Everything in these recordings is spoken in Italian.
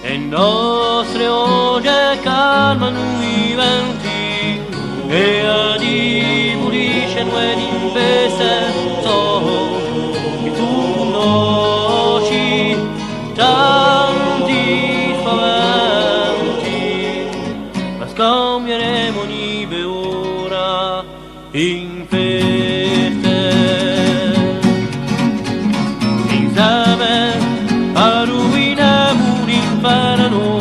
e nostre oggi calmano i venti e adibuliscono ed investono che tu conosci tanti spaventi, ma scambieremo nive ora in feste insieme a ruiniamo l'inferno,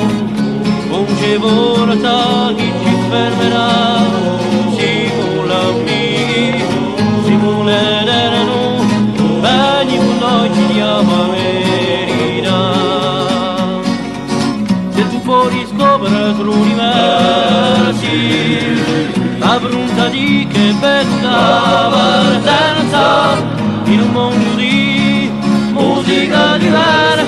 non c'è volontà che ci fermerà. Simula amici, simuleranno, bagni con noi ci diamo a verità. Se tu puoi scoprire l'universo, la volontà di che bella partenza, in un mondo di musica diversa,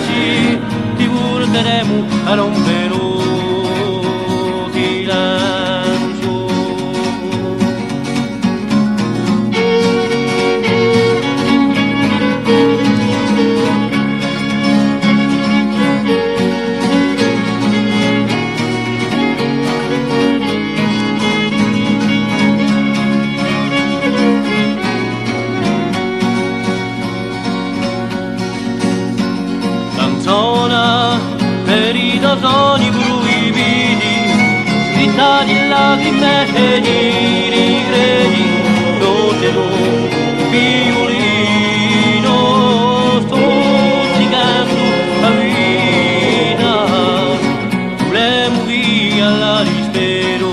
ti porteremo a rompere il silenzio. Canzona per i sogni proibiti, scritta di lacrime e di rigredi, dotero violino stuzzicando la vita. Volemo via la dispero,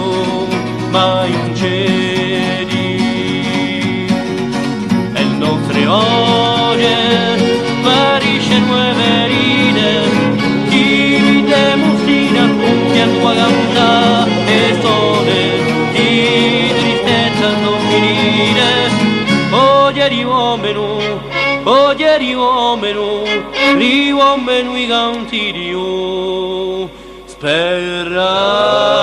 mai non cedi, e il nostre oggi sparisce nuove ride, chi demustina che a tua gamba e sole di tristezza non finire. Oggi riuomeno i canti di Dio, spera.